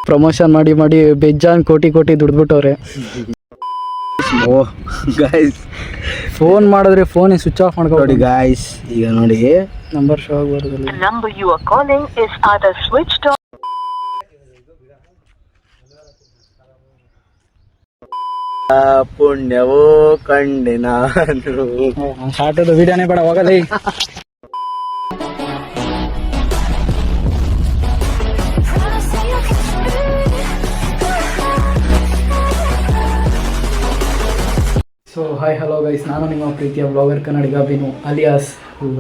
Promotion ಮಾಡಿ ಮಾಡಿ ಬೇಜಾನ್ ಕೋಟಿ ದುಡ್ದ್ಬಿಟ್ಟವ್ರೆ. ಗಾಯ್ಸ್ ಫೋನ್ ಮಾಡಿದ್ರೆ ಫೋನ್ ಸ್ವಿಚ್ ಆಫ್ ಮಾಡ್ಕೊಳ್ಳಿ ಗಾಯ್ಸ್. ಈಗ ನೋಡಿ ನಂಬರ್ ಶೋ ಆಗಬಾರ್ದು. Number you are calling is either switched off. ಪುಣ್ಯವೋ ಕಂಡೆ ನಾನು. ಆಟೋದ ವಿಡಿಯೋನೇ ಬೇಡ, ಹೋಗಲಿ. ಸೊ ಹಾಯ್ ಹಲೋ ಗೈಸ್, ನಾನು ನಿಮ್ಮ ಪ್ರೀತಿಯ ಬ್ಲಾಗರ್ ಕನ್ನಡಿಗ ಬಿನು ಅಲಿಯಾಸ್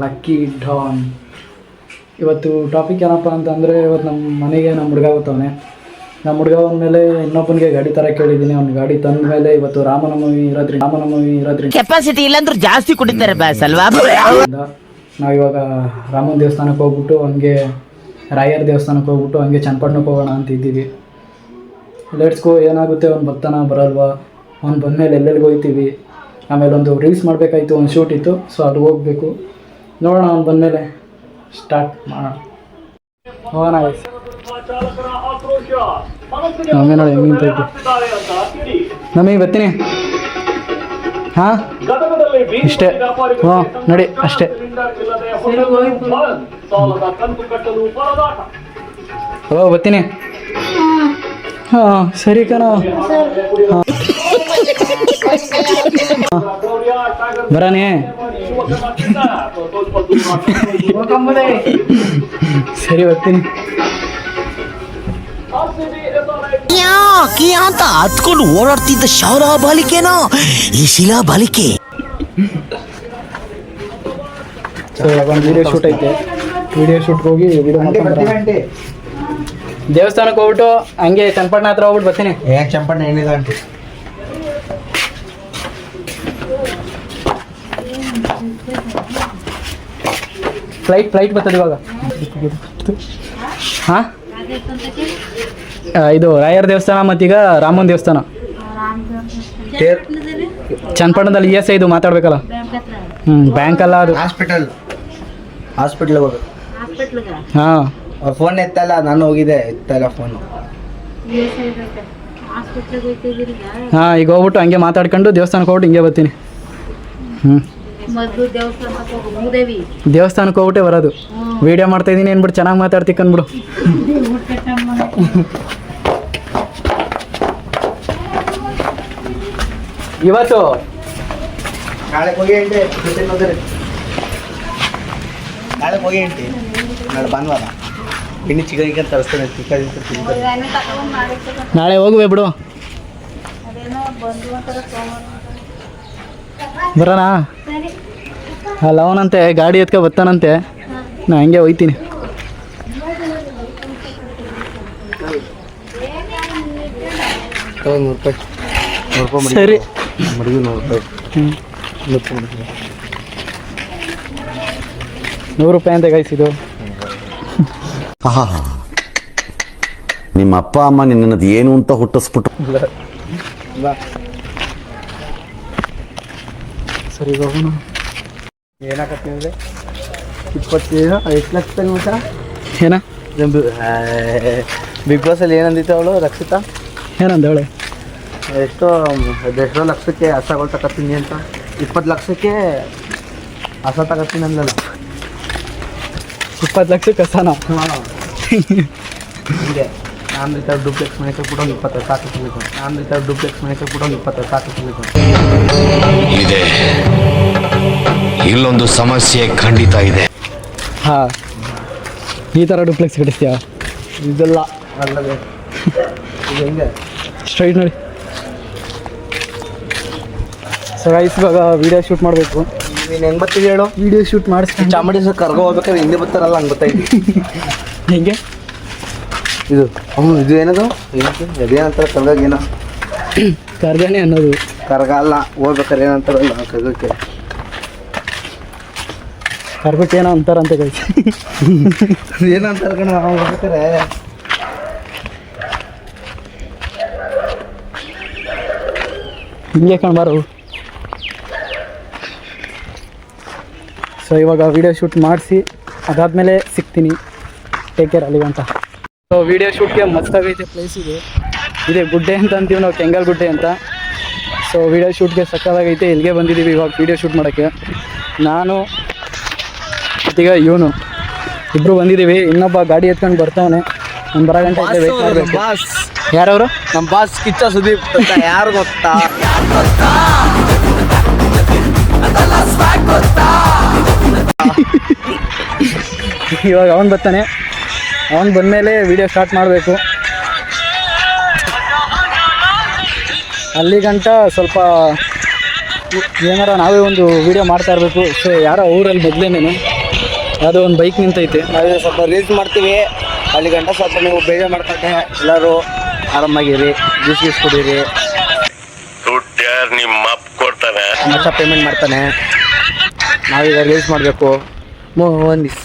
ಲಕ್ಕಿ ಡಾನ್. ಇವತ್ತು ಟಾಪಿಕ್ ಏನಪ್ಪ ಅಂತಂದರೆ, ಇವತ್ತು ನಮ್ಮ ಮನೆಗೆ ನಮ್ಮ ಹುಡುಗ ಬರ್ತಾವನೆ. ನಮ್ಮ ಹುಡುಗ ಮೇಲೆ ಇನ್ನೊಬ್ಬನಿಗೆ ಗಾಡಿ ತರ ಕೇಳಿದ್ದೀನಿ. ಅವ್ನ ಗಾಡಿ ತಂದ ಮೇಲೆ ಇವತ್ತು ರಾಮನವಮಿ ಇರೋದ್ರಿಂದ ಕೆಪಾಸಿಟಿ ಇಲ್ಲಾಂದ್ರೂ ಜಾಸ್ತಿ ಕುಡಿತಾರೆ ಬ್ಯಾಸ್ ಅಲ್ವಾ. ನಾವಿವಾಗ ರಾಮನ ದೇವಸ್ಥಾನಕ್ಕೆ ಹೋಗ್ಬಿಟ್ಟು ಹಂಗೆ ರಾಯರ ದೇವಸ್ಥಾನಕ್ಕೆ ಹೋಗ್ಬಿಟ್ಟು ಹಂಗೆ ಚನ್ನಪಟ್ಟಣಕ್ಕೆ ಹೋಗೋಣ ಅಂತಿದ್ದೀವಿ. Let's go. ಏನಾಗುತ್ತೆ, ಅವ್ನು ಬರ್ತಾನ ಬರಲ್ವಾ, ಅವ್ನು ಬಂದಮೇಲೆ ಎಲ್ಲೆಲ್ಲಿಗೆ ಹೋಗ್ತೀವಿ. ಆಮೇಲೆ ಒಂದು ರೀಲ್ಸ್ ಮಾಡಬೇಕಾಯ್ತು, ಒಂದು ಶೂಟ್ ಇತ್ತು, ಸೊ ಅದು ಹೋಗಬೇಕು. ನೋಡೋಣ ಅವ್ನು ಬಂದಮೇಲೆ ಸ್ಟಾರ್ಟ್ ಮಾಡೋಣ. ಹೋಗೋಣ ಗೈಸ್. ನಮಗೆ ನೋಡಿ ಹೆಂಗಿಂತ ನಮಗೆ ಬರ್ತೀನಿ. ಹಾಂ ಇಷ್ಟೇ. ಹ್ಞೂ ನೋಡಿ ಅಷ್ಟೇ. ಓ ಬರ್ತೀನಿ. ಹಾಂ ಸರಿ ಕಣ. ಬರಾನೇ ಸರಿ ಬರ್ತೀನಿ. ಯಾಕೆ ಅಂತ ಹತ್ಕೊಂಡು ಓಡಾಡ್ತಿದ್ದ ಶೌರ ಬಾಲಿಕೆನೋ ಈ ಶಿಲಾ ಬಾಲಿಕೆ. ಸೊ ಒಂದು ವಿಡಿಯೋ ಶೂಟ್ ಐತೆ. ವಿಡಿಯೋ ಶೂಟ್ಗೆ ಹೋಗಿ ವಿಡಿಯೋ ಮಾಡ್ಕೊಂಡು ದೇವಸ್ಥಾನಕ್ಕೆ ಹೋಗ್ಬಿಟ್ಟು ಹಂಗೆ ಚನ್ನಪಟ್ಟಣ ಹತ್ರ ಹೋಗ್ಬಿಟ್ಟು ಬರ್ತೀನಿ. ಚನ್ನಪಟ್ಟಣ ಏನಿದೆ ಅಂತ ಫ್ಲೈಟ್ ಬರ್ತದೆ ಇವಾಗ. ಹಾಂ ಇದು ರಾಯರ ದೇವಸ್ಥಾನ ಮತ್ತೀಗ ರಾಮನ ದೇವಸ್ಥಾನ ಚನ್ನಪಟ್ಟಣದಲ್ಲಿ. ಇದು ಮಾತಾಡ್ಬೇಕಲ್ಲ. ಬ್ಯಾಂಕ್ ಅಲ್ಲ ಅದು, ಹಾಸ್ಪಿಟಲ್ ಹೋಗೋದು. ಹಾಂ ಫೋನ್ ಎತ್ತಲ್ಲ, ನಾನು ಹೋಗಿದ್ದೆ, ಎತ್ತಲ್ಲ ಫೋನು. ಹಾಂ ಈಗ ಹೋಗ್ಬಿಟ್ಟು ಹಂಗೆ ಮಾತಾಡ್ಕೊಂಡು ದೇವಸ್ಥಾನಕ್ಕೆ ಹೋಗ್ಬಿಟ್ಟು ಹಿಂಗೆ ಬರ್ತೀನಿ. ದೇವಸ್ಥಾನಕ್ಕೆ ಹೋಗ್ಬಿಟ್ಟೆ ಬರೋದು. ವಿಡಿಯೋ ಮಾಡ್ತಾ ಇದ್ದೀನಿ ಅಂದ್ಬಿಟ್ಟು ಚೆನ್ನಾಗಿ ಮಾತಾಡ್ತಿ ಕಂದ್ಬಿಡು. ಇವತ್ತು ನಾಳೆ ಹೋಗಿ ಎಂಟಿ ನಾಳೆ ಭಾನುವಾರ ಇನ್ನು ಚಿಕನ್ ತರಿಸ್ತೇನೆ. ನಾಳೆ ಹೋಗುವೆ ಬಿಡು. ಬರೋಣ. ಅಲ್ಲ ಅವನಂತೆ ಗಾಡಿ ಎತ್ಕೊ ಬರ್ತಾನಂತೆ, ನಾ ಹಂಗೆ ಹೋಗ್ತೀನಿ. ಸರಿ ಮಡಿಗೆ ₹100. ₹100 ಅಂತ ಗಾಯಿಸಿದ್ದು. ನಿಮ್ಮ ಅಪ್ಪ ಅಮ್ಮ ನಿನ್ನದು ಏನು ಅಂತ ಹುಟ್ಟಿಸ್ಬಿಟ್ಟು. ಸರಿ ಹೋಗೋಣ. ಏನಾಗತ್ತೆ ಅಂದರೆ 27 ಎಷ್ಟು ಲಕ್ಷ ಊಟ ಏನ ಬಿಗ್ ಬಾಸಲ್ಲಿ ಏನಂದಿತ್ತು ಅವಳು ರಕ್ಷಿತಾ? ಏನಂದವಳೆ? ಎಷ್ಟೋ ಲಕ್ಷಕ್ಕೆ ಹಸಗಳು ತಗೋತೀನಿ ಅಂತ. 20 ಲಕ್ಷಕ್ಕೆ ಹಸ ತಗೋತೀನಿ ಅಂದಲ್ಲ. 20 ಲಕ್ಷಕ್ಕೆ ಹಸನ? ಹೀಗೆ ನಾನು ರೀತಿ ಡೂಪ್ಲೆಕ್ಸ್ ಮನೆ ಕೂಡ 20 ಸಾಕು ಸಿಗಬೇಕು. ನಾನು ರೀತಿ ಡೂಪ್ಲೆಕ್ಸ್ ಮನೆ ಕೂಡ 20 ಸಾಕು ಸಿಗಬೇಕು. ಇದೆ, ಇಲ್ಲೊಂದು ಸಮಸ್ಯೆ ಖಂಡಿತ ಇದೆ. ಹಾಂ, ಈ ಥರ ಡೂಪ್ಲೆಕ್ಸ್ ಕಟ್ಟಿಸ್ತೀಯ? ಇದೆಲ್ಲ ಅಲ್ಲದೆ ಇದು ಹೆಂಗೆ ಸ್ಟ್ರೈಟ್ ನೋಡಿ. ಸೊ ಗೈಸ್, ಇವಾಗ ವಿಡಿಯೋ ಶೂಟ್ ಮಾಡಬೇಕು. ನೀನು ಹೆಂಗೆ ಬರ್ತೀವಿ ಹೇಳು? ವಿಡಿಯೋ ಶೂಟ್ ಮಾಡಿಸ್ತೀನಿ. ಚಾಮುಂಡೇಶ್ವರಿ ಕರ್ಗೋ ಹೋಗ್ಬೇಕಾದ್ರೆ ಹಿಂದೆ ಬರ್ತಾರಲ್ಲ, ಹಂಗೆ ಬರ್ತಾಯಿದ್ವಿ. ಹೆಂಗೆ ಇದು ಇದು ಏನದು ಅದೇನಂತಾರೆ ಕರ್ಗಾಗ? ಏನೋ ಕರ್ಗನೆ ಅನ್ನೋದು. ಕರ್ಗ ಅಲ್ಲ, ಹೋಗ್ಬೇಕಾರೆ ಏನಂತಾರಲ್ಲ ಕರ್ಗಕ್ಕೆ. ಕರ್ಗಕ್ಕೆ ಏನೋ ಅಂತಾರಂತೆ ಗೈಸ್. ಏನಂತಾರೆ ಕಣ ನಾವು ಹೋಗ್ಬೇಕಾರೆ. ಹಿಂಗೆ ಕಾಣಬಾರು. ಸೊ ಇವಾಗ ವಿಡಿಯೋ ಶೂಟ್ ಮಾಡಿಸಿ ಅದಾದಮೇಲೆ ಸಿಗ್ತೀನಿ. ಟೇಕ್ ಕೇರ್ ಅಲ್ಲಿಗಂಟ. ಸೊ ವೀಡಿಯೋ ಶೂಟ್ಗೆ ಮಸ್ತಾಗೈತೆ ಪ್ಲೇಸ್ ಇದೆ ಗುಡ್ಡೆ ಅಂತ ಅಂತೀವಿ ನಾವು, ಕೆಂಗಲ್ ಗುಡ್ಡೆ ಅಂತ. ಸೊ ವೀಡಿಯೋ ಶೂಟ್ಗೆ ಸಕ್ಕತ್ತಾಗೈತೆ. ಇಲ್ಲಿಗೆ ಬಂದಿದ್ದೀವಿ ಇವಾಗ ವೀಡಿಯೋ ಶೂಟ್ ಮಾಡೋಕ್ಕೆ. ನಾನು ಈಗ ಇವನು ಇಬ್ಬರು ಬಂದಿದ್ದೀವಿ. ಇನ್ನೊಬ್ಬ ಗಾಡಿ ಎತ್ಕೊಂಡು ಬರ್ತಾವನೆ. ಒಂದು ಬರೋ ಗಂಟೆ ವೇಟ್ ಮಾಡಬೇಕು. ಯಾರವರು? ನಮ್ಮ ಬಾಸ್ ಕಿಚ್ಚ ಸುದೀಪ್. ಯಾರು ಗೊತ್ತಾ? ಇವಾಗ ಅವನು ಬರ್ತಾನೆ. ಅವನು ಬಂದಮೇಲೆ ವೀಡಿಯೋ ಸ್ಟಾರ್ಟ್ ಮಾಡಬೇಕು. ಅಲ್ಲಿ ಗಂಟ ಸ್ವಲ್ಪ ಏನಾರ ನಾವೇ ಒಂದು ವೀಡಿಯೋ ಮಾಡ್ತಾ ಇರಬೇಕು. ಸೊ ಯಾರೋ ಊರಲ್ಲಿ ಮೊದಲೇನೇನು ಯಾವುದೋ ಒಂದು ಬೈಕ್ ನಿಂತೈತೆ. ನಾವೇ ಸ್ವಲ್ಪ ರೀಲ್ಸ್ ಮಾಡ್ತೀವಿ. ಅಲ್ಲಿ ಗಂಟ ಸ್ವಲ್ಪ ನೀವು ಬೇಗ ಮಾಡ್ಕೊಂಡೆ ಎಲ್ಲರೂ ಆರಾಮಾಗಿರಿ. ಜ್ಯೂಸ್ ಕುಡೀರಿ. ದುಡ್ಡು ಯಾರು ನಿಮ್ಮ ಅಪ್ಪ ಕೊಡ್ತಾನೆ? ಮಚ್ಚ ಪೇಮೆಂಟ್ ಮಾಡ್ತಾನೆ. ನಾವೀಗ ರೀಲ್ಸ್ ಮಾಡಬೇಕು. ಮೋನಿಸ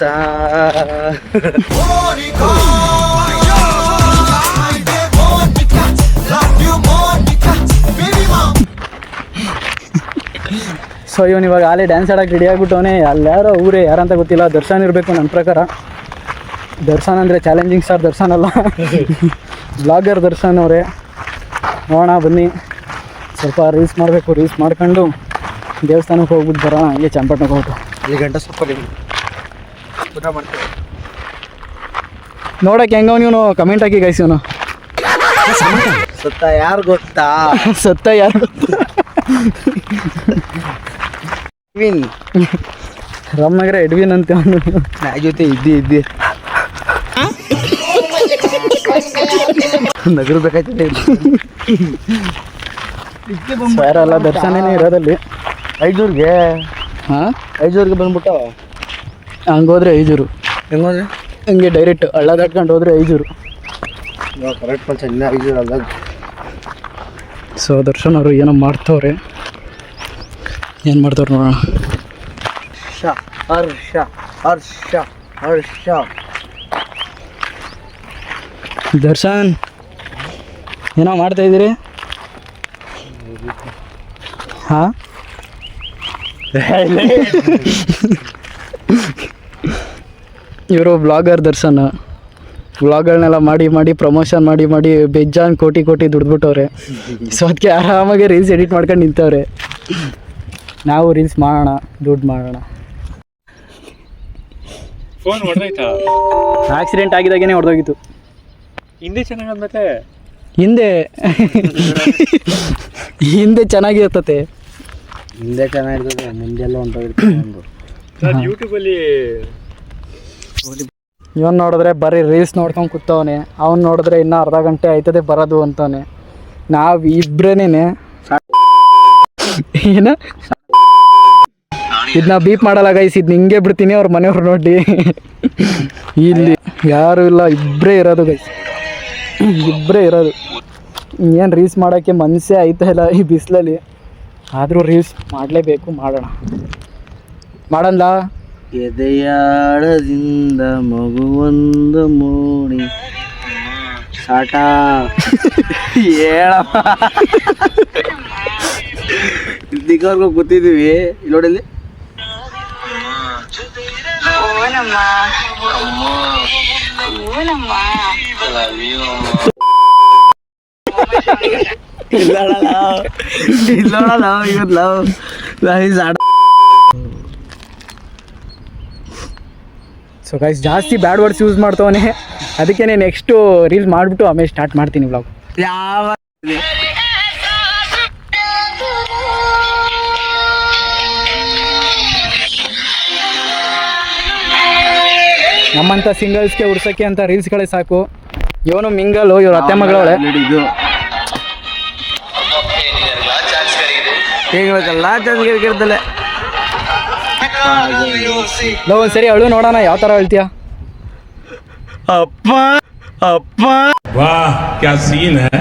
ಸೊ ಇವನು ಇವಾಗ ಆಲೇ ಡ್ಯಾನ್ಸ್ ಆಡೋಕೆ ರೆಡಿ ಆಗಿಬಿಟ್ಟವನೇ. ಅಲ್ಲಿ ಯಾರೋ ಊರೇ ಯಾರಂತ ಗೊತ್ತಿಲ್ಲ. ದರ್ಶನ್ ಇರಬೇಕು ನನ್ನ ಪ್ರಕಾರ. ದರ್ಶನ್ ಅಂದರೆ ಚಾಲೆಂಜಿಂಗ್ ಸ್ಟಾರ್ ದರ್ಶನ್ ಅಲ್ಲ, ಬ್ಲಾಗರ್ ದರ್ಶನ್ ಅವರೇ. ನೋಡೋಣ ಬನ್ನಿ. ಸ್ವಲ್ಪ ರೀಲ್ಸ್ ಮಾಡಬೇಕು. ರೀಲ್ಸ್ ಮಾಡ್ಕೊಂಡು ದೇವಸ್ಥಾನಕ್ಕೆ ಹೋಗ್ಬಿಟ್ಟು ಬರೋಣ. ಹಂಗೆ ಚನ್ನಪಟ್ಟಣಕ್ಕೆ ಹೋಗ್ಬಿಟ್ಟು ಅಲ್ಲಿ ಗಂಟ ಸ್ವಲ್ಪ ಊಟ ಮಾಡ್ತೀವಿ. ನೋಡೋಕೆ ಹೆಂಗವ ನೀವು ಕಮೆಂಟ್ ಹಾಕಿ ಗೈಸ್. ಇವನು ಸತ್ತ ಯಾರು ಗೊತ್ತಾ? ಸತ್ತ ಯಾರು? ವಿನ್ ರಾಮನಗರ ಎಡ್ವಿನ್ ಅಂತ ಅವನು. ನಾ ಜೊತೆ ಇದ್ದಿ ನಗರ್ಬೇಕಾಯ್ತದೆ. ಯಾರಲ್ಲ ದರ್ಶನೇನೇ ಇರೋದಲ್ಲಿ. ಐಜೂರ್ಗೆ ಹಾಂ, ಐಜೂರ್ಗೆ ಬಂದ್ಬಿಟ್ಟು ಹಂಗೋದ್ರೆ ಐಜೂರು. ಹೆಂಗೋದ್ರೆ ಹಂಗೆ ಡೈರೆಕ್ಟ್ ಹಳ್ಳ ದಾಟ್ಕೊಂಡು ಹೋದ್ರೆ ಐಜೂರು. ಕರೆಕ್ಟ್ ಪಂಚ ಇನ್ನ ಐಜೂರು ಅಲ್ಲ. ಸೊ ದರ್ಶನ್ ಅವರು ಏನೋ ಮಾಡ್ತವ್ರೆ. ಏನು ಮಾಡ್ತವ್ರು ನೋಡೋಣ. ಹರ್ಷ ಹರ್ಷ ಹರ್ಷ. ದರ್ಶನ್ ಏನೋ ಮಾಡ್ತಾಯಿದ್ದೀರಿ? ಹಾಂ, ಇವರು ಬ್ಲಾಗರ್ ದರ್ಶನ್. ವ್ಲಾಗ್ಗಳನ್ನೆಲ್ಲ ಮಾಡಿ ಪ್ರಮೋಷನ್ ಮಾಡಿ ಬೇಜಾನ್ ಕೋಟಿ ದುಡ್ದುಬಿಟ್ಟವ್ರೆ. ಸೊ ಅದಕ್ಕೆ ಆರಾಮಾಗಿ ರೀಲ್ಸ್ ಎಡಿಟ್ ಮಾಡ್ಕೊಂಡು ನಿಂತವ್ರೆ. ನಾವು ರೀಲ್ಸ್ ಮಾಡೋಣ, ದುಡ್ಡು ಮಾಡೋಣ. ಫೋನ್ ಹೊಡೆದೈತಾ? ಆಕ್ಸಿಡೆಂಟ್ ಆಗಿದಾಗೇನೆ ಹೊಡೆದೋಗಿತ್ತು. ಹಿಂದೆ ಚೆನ್ನಾಗಿ ಮತ್ತೆ ಹಿಂದೆ ಚೆನ್ನಾಗಿರ್ತತೆ. ಹಿಂದೆ ಚೆನ್ನಾಗಿರ್ತದೆ, ಮುಂದೆಲ್ಲ ಹೊಂಟೋಗಿರ್ತದೆ. ಒಂದು ಯೂಟ್ಯೂಬಲ್ಲಿ ಇವನು ನೋಡಿದ್ರೆ ಬರೀ ರೀಲ್ಸ್ ನೋಡ್ಕೊಂಡು ಕೂತವನೆ. ಅವ್ನು ನೋಡಿದ್ರೆ ಇನ್ನೂ ಅರ್ಧ ಗಂಟೆ ಆಯ್ತದೆ ಬರೋದು ಅಂತಾನೆ. ನಾವು ಇಬ್ಬರೇನೆ ಏನ ಇದನ್ನ ಬೀಪ್ ಮಾಡಲ್ಲ ಗೈಸ್. ಇದು ಹಿಂಗೆ ಬಿಡ್ತೀನಿ ಅವ್ರ ಮನೆಯವ್ರು ನೋಡಿ. ಇಲ್ಲಿ ಯಾರು ಇಲ್ಲ, ಇಬ್ಬರೇ ಇರೋದು ಗೈಸ್, ಇಬ್ಬರೇ ಇರೋದು. ಏನು ರೀಲ್ಸ್ ಮಾಡೋಕ್ಕೆ ಮನಸ್ಸೇ ಆಯ್ತಾ ಇಲ್ಲ ಈ ಬಿಸಿಲಲ್ಲಿ. ಆದರೂ ರೀಲ್ಸ್ ಮಾಡಲೇಬೇಕು, ಮಾಡೋಣ. ಎದೆಯಾಳದಿಂದ ಮಗುವೊಂದು ಮೂಡಿ ಸಾಟ ಹೇಳಪ್ಪ. ದಿಕ್ಕವ್ರಿಗೂ ಕೂತಿದ್ದೀವಿ. ಇಲ್ಲಿ ನೋಡಿಲ್ಲಿ ಸೊ ಗೈಸ್ ಜಾಸ್ತಿ ಬ್ಯಾಡ್ ವರ್ಡ್ಸ್ ಯೂಸ್ ಮಾಡ್ತವನೆ. ಅದಕ್ಕೆ ನೆಕ್ಸ್ಟು ರೀಲ್ಸ್ ಮಾಡಿಬಿಟ್ಟು ಆಮೇಲೆ ಸ್ಟಾರ್ಟ್ ಮಾಡ್ತೀನಿ ವ್ಲಾಗ್. ಯಾವ ನಮ್ಮಂಥ ಸಿಂಗಲ್ಸ್ಗೆ ಉಡ್ಸೋಕ್ಕೆ ಅಂತ ರೀಲ್ಸ್ಗಳೇ ಸಾಕು. ಇವನು ಮಿಂಗಲು, ಇವ್ರ ಅತ್ತೆ ಮಗಳವಳೆ. ಇದು ಹೇಗಲ್ಲ ಚಂದ್ಗಿರ್ದಲೆ ಒಂದು ಸರಿ ಅಳು ನೋಡೋಣ ಯಾವ ಥರ ಹೇಳ್ತೀಯ. ಅಪ್ಪ ಅಪ್ಪ वाह क्या सीन है.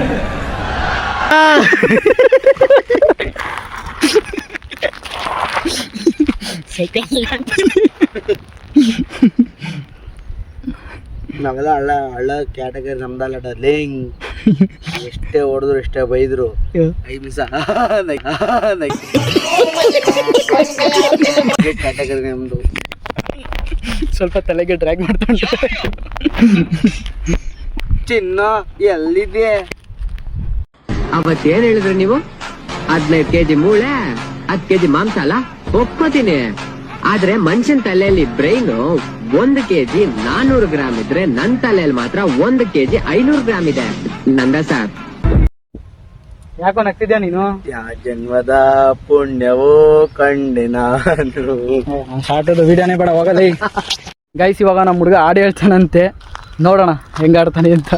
ನಾವೆಲ್ಲ ಹಳ್ಳ ಕ್ಯಾಟಗರಿ ನಮ್ದಲ್ಲ ಡರ್ಲಿಂಗ್. ಎಷ್ಟೇ ಹೊಡೆದ್ರು ಎಷ್ಟೇ ಬೈದ್ರು 5 ನಿಮಿಷ ಕ್ಯಾಟಗರಿ ನಮ್ದು. ಸ್ವಲ್ಪ ತಲೆಗೆ ಡ್ರ್ಯಾಗ್ ಮಾಡ್ತಾ ಚಿನ್ನ ಎಲ್ಲಿದೆ? ಅವತ್ತೇನ್ ಹೇಳಿದ್ರಿ ನೀವು? 15 ಕೆಜಿ ಮೂಳೆ 10 ಕೆಜಿ ಮಾಂಸ ಅಲ್ಲ, ಒಪ್ಕೋತೀನಿ. ಆದ್ರೆ ಮನುಷ್ಯನ್ ತಲೆಯಲ್ಲಿ ಬ್ರೈನ್ 1 ಕೆಜಿ 400 ಗ್ರಾಮ್ ಇದ್ರೆ ನನ್ ತಲೆಯಲ್ಲಿ ಮಾತ್ರ 1 ಕೆಜಿ 500 ಗ್ರಾಮ್ ಇದೆ. ನಂದ ಸರ್ ಯಾಕೋ ನಗ್ತಿದ್ಯಾ ನೀನು? ಯಾ ಜನ್ಮದ ಪುಣ್ಯವೋ ಕಂಡೆ ನಾನು. ಆಟದ ವಿಡಿಯೋನೇ ಬೇಡ, ಹೋಗಲ್ಲ. ಗೈಸ್ ಇವಾಗ ನಮ್ಮ ಹುಡುಗ ಹಾಡು ಹೇಳ್ತಾನಂತೆ, ನೋಡೋಣ ಹೆಂಗ ಆಡ್ತಾನೆ ಅಂತ.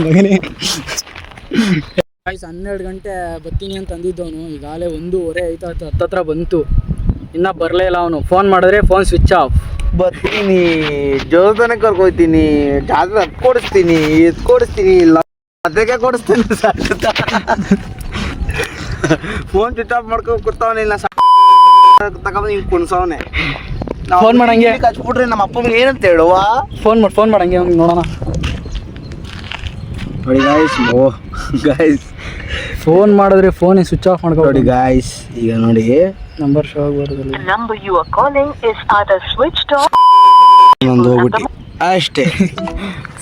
ಮಗನೇ 12 ಗಂಟೆ ಬರ್ತೀನಿ ಅಂತ ಅಂದಿದ್ದವನು, ಈಗಾಗಲೇ 1:15 ಆಯ್ತು, ಹತ್ತತ್ರ ಬಂತು, ಇನ್ನ ಬರಲೇ ಇಲ್ಲ ಅವನು. ಫೋನ್ ಮಾಡಿದ್ರೆ ಫೋನ್ ಸ್ವಿಚ್ ಆಫ್. ಬರ್ತೀನಿ, ಜೋತನ ಕರ್ಕೊಯ್ತೀನಿ, ಜಾತ್ರೆ ಹತ್ ಕೊಡಿಸ್ತೀನಿ, ಇದ್ ಕೊಡಿಸ್ತೀನಿ, ಅದಕ್ಕೆ ಕೊಡಿಸ್ತೀನಿ. ಫೋನ್ ಸ್ವಿಚ್ ಆಫ್ ಮಾಡ್ಕೊಂಡು ಕೂತವನಿಲ್ಲ, ತಗೊಂಡು ಹಿಂಗೆ ಕುಣ್ಸವನೆ. ಫೋನ್ ಮಾಡಂಗೆ ಹಚ್ಬಿಟ್ರೆ ನಮ್ಮ ಅಪ್ಪಗೆ ಏನಂತ ಹೇಳುವ? ಫೋನ್ ಮಾಡಂಗೆ ಅವ್ನಿಗೆ, ನೋಡೋಣ. ನೋಡಿ ಗಾಯ್ಸ್, ಗಾಯ್ಸ್ ಫೋನ್ ಮಾಡಿದ್ರೆ ಫೋನ್ ಸ್ವಿಚ್ ಆಫ್ ನೋಡಿ ಮಾಡ್ಕೊಂಡು ಗಾಯ್ಸ್, ಈಗ ನೋಡಿ ನಂಬರ್ ಶೋ ಆಗ್ಬಾರ್ದು. The number you are calling is either switched off. ಒಂದು ಹೋಗ್ಬಿಟ್ಟು ಅಷ್ಟೇ.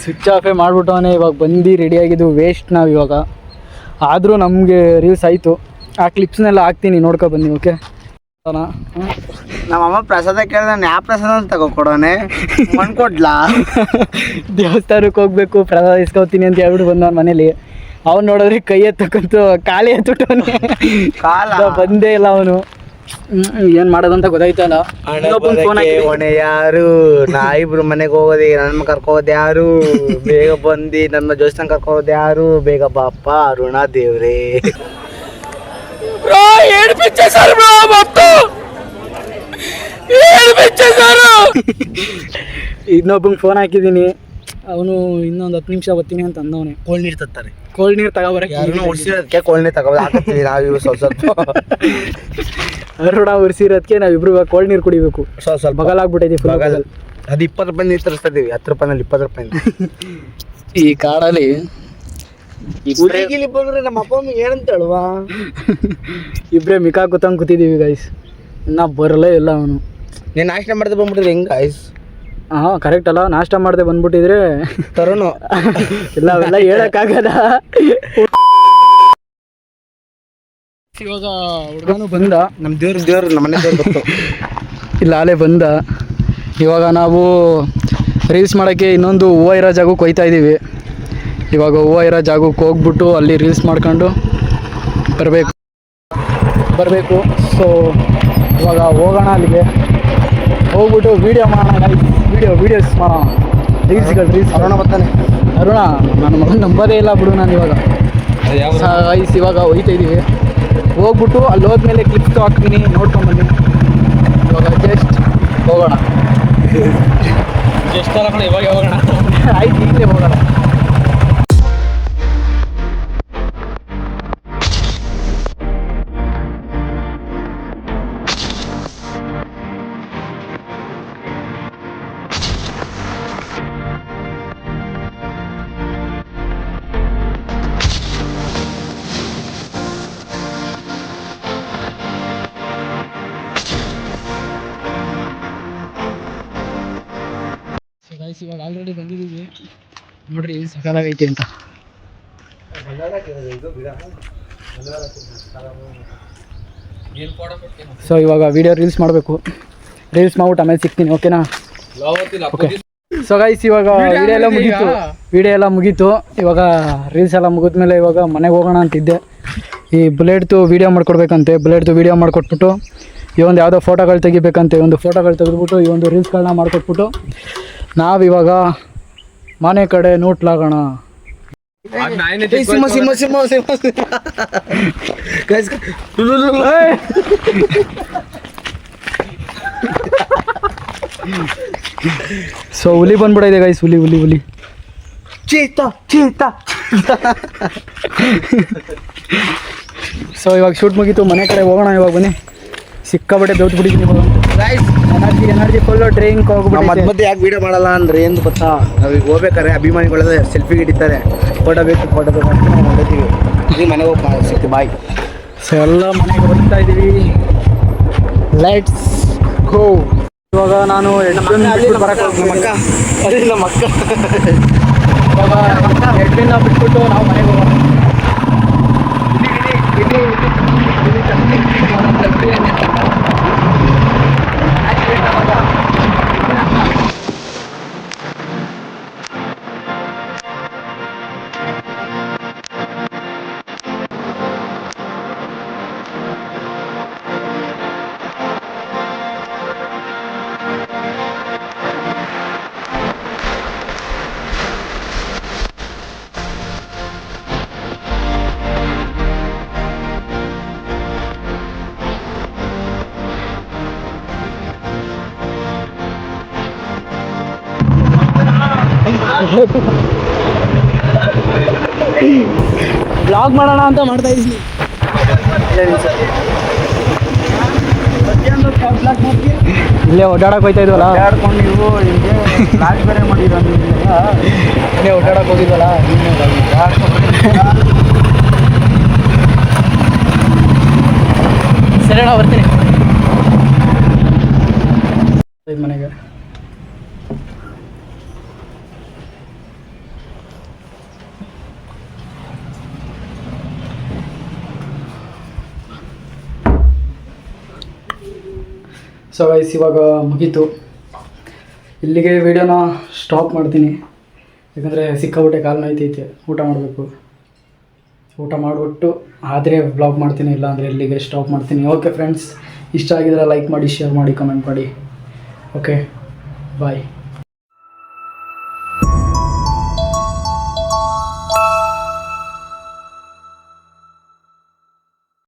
ಸ್ವಿಚ್ ಆಫೇ ಮಾಡ್ಬಿಟ್ಟವನೇ. ಇವಾಗ ಬಂದು ರೆಡಿಯಾಗಿದ್ದು ವೇಸ್ಟ್ ನಾವು ಇವಾಗ. ಆದರೂ ನಮಗೆ ರೀಲ್ಸ್ ಆಯಿತು, ಆ ಕ್ಲಿಪ್ಸ್ನೆಲ್ಲ ಹಾಕ್ತೀನಿ, ನೋಡ್ಕೊ ಬನ್ನಿ. ಓಕೆ, ನಮ್ಮಮ್ಮ ಪ್ರಸಾದ ಕೇಳಿದ್ರೆ ನಾನು ಯಾವ ಪ್ರಸಾದ ಅಂತ ತಗೊಕೊಡೋನೆ, ಮಣ್ಣು ಕೊಡ್ಲಾ? ದೇವಸ್ಥಾನಕ್ಕೆ ಹೋಗ್ಬೇಕು, ಪ್ರಸಾದ ಇಸ್ಕೊತೀನಿ ಅಂತ ಹೇಳ್ಬಿಟ್ಟು ಬಂದವನ ಮನೇಲಿ. ಅವ್ನು ನೋಡಿದ್ರೆ ಕೈ ಎತ್ತಕ್ಕಂತೂ ಖಾಲಿ ಎತ್ತುಟ್ಟವನೇ, ಬಂದೇ ಇಲ್ಲ ಅವನು. ಏನು ಮಾಡೋದಂತ ಗೊತ್ತಾಯ್ತಲ್ಲ. ಹೊಣೆ ಯಾರು? ನಾ ಇಬ್ರು ಮನೆಗೆ ಹೋಗೋದು, ನನ್ನ ಕರ್ಕೋದು ಯಾರು? ಬೇಗ ಬಂದು ನನ್ನ ಜೋಸ್ನ ಕರ್ಕೋದು ಯಾರು? ಬೇಗ ಬಾಪ್ಪ ಅರುಣ ದೇವ್ರೇ. ಇನ್ನೊಬ್ಬಂಗೆ ಫೋನ್ ಹಾಕಿದ್ದೀನಿ, ಅವನು ಇನ್ನೊಂದು 10 ನಿಮಿಷ ಬರ್ತೀನಿ ಅಂತ ಅಂದವನೇ. ಕೋಲ್ಡ್ ನೀರು ತತ್ತಾರೆ, ಕೋಲ್ಡ್ ನೀರು ತಗೋಬರಕ್ಕೆ. ಯಾರನ್ನ ಉಡ್ಸಿರೋದಕ್ಕೆ ಕೋಲ್ಡ್ ನೀರು ತಗೋಬೋದು, ಹಾಕತ್ತೀವಿ ನಾವು ಸ್ವಲ್ಪ ಅರುಣ ಉರ್ಸಿರೋದಕ್ಕೆ ನಾವಿಬ್ರು ಕೋಲ್ಡ್ ನೀರು ಕುಡಿಬೇಕು. ಸ್ವಲ್ಪ ಬಗಲಾಗ್ಬಿಟ್ಟೈತಿ ಫುಲ್. ಅದು 20 ರೂಪಾಯಿ ನೀರು ತರಿಸ್ತಾ ಇದೀವಿ, 10 ರೂಪಾಯಿನಲ್ಲಿ 20 ರೂಪಾಯಿ. ಈ ಕಾಡಲ್ಲಿ ಹುಡುಗಿಲಿ ಬಂದ್ರೆ ನಮ್ಮ ಅಪ್ಪ ಅಮ್ಮ ಏನಂತ ಹೇಳುವ? ಇಬ್ಬರೇ ಮಿಕಾ ಕೂತಂಗೆ ಕೂತಿದ್ದೀವಿ ಗೈಸ್, ಇನ್ನ ಬರಲೇ ಇಲ್ಲ ಅವನು. ನೀನು ನಾಷ್ಟ ಮಾಡಿದ್ರೆ ಬಂದ್ಬಿಟ್ಟಿದ್ರೆ ಹೆಂಗೆ ಗೈಸ್? ಹಾಂ ಕರೆಕ್ಟ್ ಅಲ್ಲ, ನಾಷ್ಟ ಮಾಡದೆ ಬಂದ್ಬಿಟ್ಟಿದ್ರೆ ತರೋನು ಇಲ್ಲ, ಅವೆಲ್ಲ ಹೇಳಕ್ಕಾಗಲ್ಲ. ಇವಾಗ ಹುಡುಗನು ಬಂದ, ನಮ್ಮ ದೇವ್ರು ನಮ್ಮ ಮನೆ ದೇವ್ರು ಗೊತ್ತು, ಇಲ್ಲ ಅಲ್ಲೇ ಬಂದ. ಇವಾಗ ನಾವು ರೀಲ್ಸ್ ಮಾಡೋಕ್ಕೆ ಇನ್ನೊಂದು ಹೂವು ಇರೋ ಜಾಗಕ್ಕೆ ಹೋಗ್ತಾ ಇದ್ದೀವಿ. ಇವಾಗ ಹೂವು ಇರೋ ಜಾಗಕ್ಕೆ ಹೋಗ್ಬಿಟ್ಟು ಅಲ್ಲಿ ರೀಲ್ಸ್ ಮಾಡ್ಕೊಂಡು ಬರಬೇಕು. ಸೊ ಇವಾಗ ಹೋಗೋಣ, ಅಲ್ಲಿಗೆ ಹೋಗ್ಬಿಟ್ಟು ವೀಡಿಯೋ ಮಾಡೋಣ. ವೀಡಿಯೋಸ್ ಮಾಡೋಣ, ರೀಲ್ಸ್. ಅರುಣ ಬರ್ತಾನೆ. ಅರುಣ ನನ್ನ ಮಗನ ನಂಬರೇ ಇಲ್ಲ ಬಿಡು ನಾನು ಇವಾಗ. ಗೈಸ್ ಇವಾಗ ಹೋಗ್ತಾ ಇದ್ದೀವಿ, ಹೋಗ್ಬಿಟ್ಟು ಅಲ್ಲಿ ಹೋದ್ಮೇಲೆ ಕ್ಲಿಪ್ಸ್ ಹಾಕ್ತೀನಿ, ನೋಡ್ಕೊಂಬನ್ನಿ. ಇವಾಗ ಜಸ್ಟ್ ಹೋಗೋಣ. ಇವಾಗ ಹೋಗೋಣ. ಆಯ್ತು, ಈಗಲೇ ಹೋಗೋಣ. ಗೈಸ್ ಇವಾಗ ಆಲ್ರೆಡಿ ಬಂದಿದ್ದೀವಿ, ನೋಡ್ರಿ ಸಕಾಲಾಗೈತಿ ಅಂತ. ಸೊ ಇವಾಗ ವಿಡಿಯೋ ರೀಲ್ಸ್ ಮಾಡಬೇಕು, ರೀಲ್ಸ್ ಮಾಡ್ಬಿಟ್ಟು ಆಮೇಲೆ ಸಿಗ್ತೀನಿ. ಓಕೆನಾ? ಓಕೆ. ಸೊ ಗೈಸ್ ಇವಾಗ ವಿಡಿಯೋ ಎಲ್ಲ ಮುಗೀತು. ಇವಾಗ ರೀಲ್ಸ್ ಎಲ್ಲ ಮುಗಿದ್ಮೇಲೆ ಇವಾಗ ಮನೆಗೆ ಹೋಗೋಣ ಅಂತಿದ್ದೆ. ಈ ಬುಲೆಟ್ದು ವೀಡಿಯೋ ಮಾಡ್ಕೊಡ್ಬೇಕಂತೆ, ಬುಲೆಟ್ದು ವೀಡಿಯೋ ಮಾಡಿಕೊಟ್ಬಿಟ್ಟು ಈ ಒಂದು ಯಾವುದೋ ಫೋಟೋಗಳು ತೆಗಿಬೇಕಂತೆ, ಒಂದು ಫೋಟೋಗಳು ತೆಗೆದುಬಿಟ್ಟು ಈ ಒಂದು ರೀಲ್ಸ್ಗಳನ್ನ ಮಾಡಿಕೊಟ್ಬಿಟ್ಟು ನಾವಿವಾಗ ಮನೆ ಕಡೆ ನೋಟ್ಲಾಗೋಣ. ಸೊ ಹುಲಿ ಬಂದ್ಬಿಟ್ಟಿದೆ ಗೈಸ್, ಹುಲಿ ಚೀತಾ. ಸೊ ಇವಾಗ ಶೂಟ್ ಮುಗೀತು, ಮನೆ ಕಡೆ ಹೋಗೋಣ. ಇವಾಗ ಬನ್ನಿ, ಸಿಕ್ಕಾಬಟ್ಟೆ ದೌತ್ ಬಿಟ್ಟಿದ್ದೀನಿ ಇವಾಗ. ಎನರ್ಜಿ ಫುಲ್ಲು ಡ್ರಿಂಕ್ ನಾವು ಮಧ್ಯ ಹೋಗ್ಬಿಟ್ಟು ಮಧ್ಯೆ ಯಾಕೆ ವಿಡಿಯೋ ಮಾಡಲ್ಲ ಅಂದ್ರೆ ಏನು ಗೊತ್ತಾ, ನಾವೀಗ ಹೋಗ್ಬೇಕಾದ್ರೆ ಅಭಿಮಾನಿಗಳೆಲ್ಲ ಸೆಲ್ಫಿ ಹಿಡಿತಾರೆ, ಫೋಟೋ ಬೇಕು ಅಂತ ನಾವು ಹೊಂದಿದ್ದೀವಿ. ಈಗ ಮನೆಗೆ ಹೋಗಿ ಸಿಗ್ತೀವಿ, ಬಾಯ್. ಸೊ ಎಲ್ಲ ಮನೆಗೆ ಹೋಗ್ತಾ ಇದ್ದೀವಿ. Let's go. ಇವಾಗ ನಾನು ನಮ್ಮ ಅಕ್ಕ ಹೆಡ್ಡಿನ ಬಿಟ್ಬಿಟ್ಟು ನಾವು ಮನೆಗೆ ಹೋಗೋಣ. ಬ್ಲಾಗ್ ಮಾಡೋಣ ಅಂತ ಮಾಡ್ತಾ ಇದ್ದೀನಿ. ಇಲ್ಲೇ ಓಡಾಡಕ್ಕೆ ಹೋಗ್ತಾ ಇದ್ವಲ್ಲ, ಆಡ್ಕೊಂಡು ನೀವು ಹಿಂಗೆ ಲಾಗ್ ಬೇರೆ ಮಾಡಿರೋ ಇಲ್ಲೇ ಓಡಾಡಕ್ಕೆ ಹೋಗಿದ್ವಲ್ಲ, ಸರಿ ಅಣ್ಣ ಬರ್ತೀನಿ ಮನೆಗೆ. ಸೊ ಗೈಸ್ ಇವಾಗ ಮುಗೀತು, ಇಲ್ಲಿಗೆ ವಿಡಿಯೋನ ಸ್ಟಾಪ್ ಮಾಡ್ತೀನಿ. ಯಾಕಂದರೆ ಸಿಕ್ಕಾಬಿಟ್ಟೆ ಕಾಲು ನೋಯ್ತೈತೆ, ಊಟ ಮಾಡಬೇಕು. ಊಟ ಮಾಡಿಬಿಟ್ಟು ಆದರೆ ಬ್ಲಾಗ್ ಮಾಡ್ತೀನಿ, ಇಲ್ಲ ಅಂದರೆ ಇಲ್ಲಿಗೆ ಸ್ಟಾಪ್ ಮಾಡ್ತೀನಿ. ಓಕೆ ಫ್ರೆಂಡ್ಸ್, ಇಷ್ಟ ಆಗಿದ್ರೆ ಲೈಕ್ ಮಾಡಿ, ಶೇರ್ ಮಾಡಿ, ಕಮೆಂಟ್ ಮಾಡಿ. ಓಕೆ ಬಾಯ್.